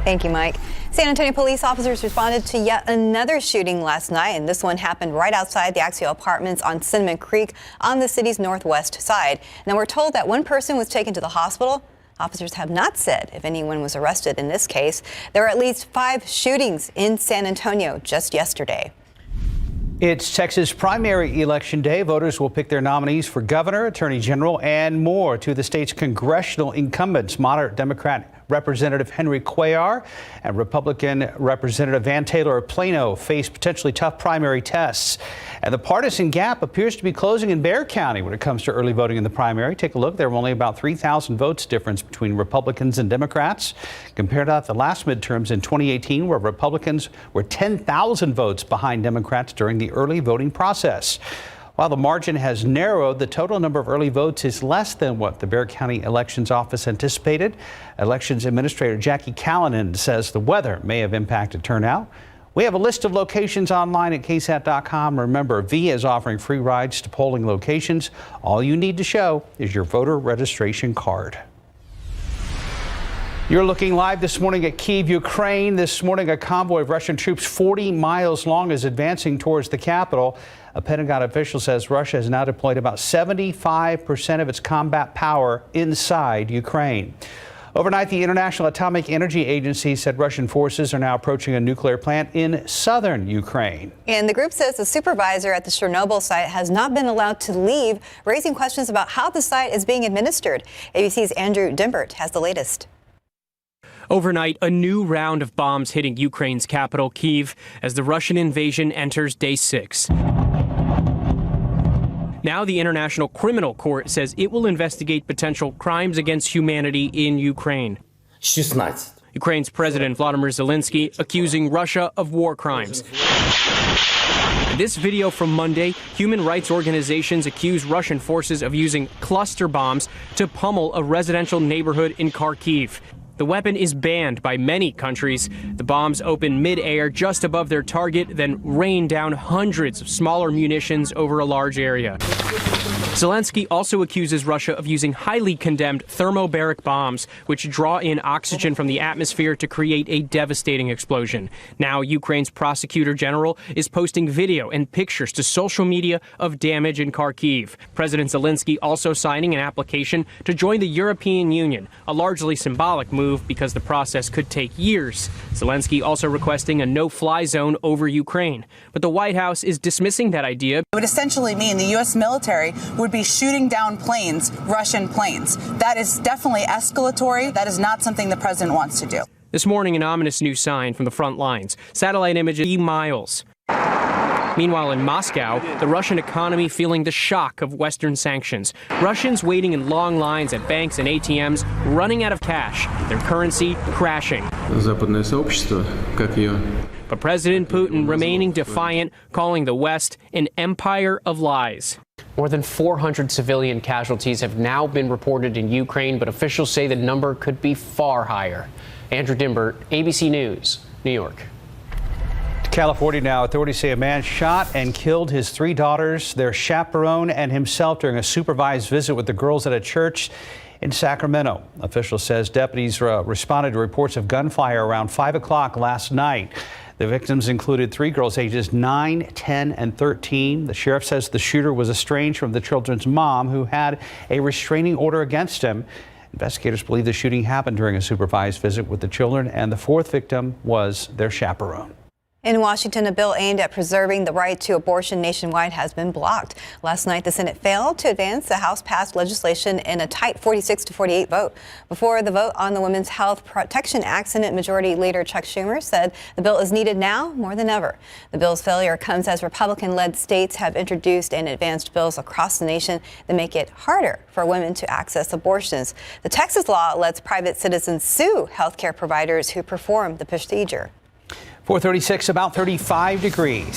Thank you, Mike. San Antonio police officers responded to yet another shooting last night, and this one happened right outside the Axial Apartments on Cinnamon Creek on the city's northwest side. Now, we're told that one person was taken to the hospital. Officers have not said if anyone was arrested in this case. There were at least 5 shootings in San Antonio just yesterday. It's Texas primary election day. Voters will pick their nominees for governor, attorney general, and more. To the state's congressional incumbents, moderate Democrat Representative Henry Cuellar and Republican Representative Van Taylor of Plano face potentially tough primary tests. And the partisan gap appears to be closing in Bexar County when it comes to early voting in the primary. Take a look. There were only about 3,000 votes difference between Republicans and Democrats compared to the last midterms in 2018, where Republicans were 10,000 votes behind Democrats during the early voting process. While the margin has narrowed, the total number of early votes is less than what the Bexar County Elections Office anticipated. Elections Administrator Jackie Callanan says the weather may have impacted turnout. We have a list of locations online at KSAT.com. Remember, V is offering free rides to polling locations. All you need to show is your voter registration card. You're looking live this morning at Kyiv, Ukraine. This morning, a convoy of Russian troops 40 miles long is advancing towards the capital. A Pentagon official says Russia has now deployed about 75% of its combat power inside Ukraine. Overnight, the International Atomic Energy Agency said Russian forces are now approaching a nuclear plant in southern Ukraine. And the group says the supervisor at the Chernobyl site has not been allowed to leave, raising questions about how the site is being administered. ABC's Andrew Dimbert has the latest. Overnight, a new round of bombs hitting Ukraine's capital, Kyiv, as the Russian invasion enters day 6. Now the International Criminal Court says it will investigate potential crimes against humanity in Ukraine. 16. Ukraine's President Volodymyr Zelensky accusing Russia of war crimes. In this video from Monday, human rights organizations accuse Russian forces of using cluster bombs to pummel a residential neighborhood in Kharkiv. The weapon is banned by many countries. The bombs open mid-air just above their target, then rain down hundreds of smaller munitions over a large area. Zelensky also accuses Russia of using highly condemned thermobaric bombs, which draw in oxygen from the atmosphere to create a devastating explosion. Now, Ukraine's prosecutor general is posting video and pictures to social media of damage in Kharkiv. President Zelensky also signing an application to join the European Union, a largely symbolic move because the process could take years. Zelensky also requesting a no-fly zone over Ukraine. But the White House is dismissing that idea. It would essentially mean the U.S. military would be shooting down planes, Russian planes. That is definitely escalatory. That is not something the president wants to do. This morning, an ominous new sign from the front lines. Satellite images 3 miles. Meanwhile, in Moscow, the Russian economy feeling the shock of Western sanctions. Russians waiting in long lines at banks and ATMs, running out of cash, their currency crashing. But President Putin remaining defiant, calling the West an empire of lies. More than 400 civilian casualties have now been reported in Ukraine, but officials say the number could be far higher. Andrew Dimbert, ABC News, New York. California now, authorities say a man shot and killed his 3 daughters, their chaperone, and himself during a supervised visit with the girls at a church in Sacramento. Officials says deputies responded to reports of gunfire around 5 o'clock last night. The victims included 3 girls ages 9, 10, and 13. The sheriff says the shooter was estranged from the children's mom, who had a restraining order against him. Investigators believe the shooting happened during a supervised visit with the children, and the 4th victim was their chaperone. In Washington, a bill aimed at preserving the right to abortion nationwide has been blocked. Last night, the Senate failed to advance the House passed legislation in a tight 46-48 vote. Before the vote on the Women's Health Protection Act, Senate Majority Leader Chuck Schumer said the bill is needed now more than ever. The bill's failure comes as Republican-led states have introduced and advanced bills across the nation that make it harder for women to access abortions. The Texas law lets private citizens sue healthcare providers who perform the procedure. 436, about 35 degrees.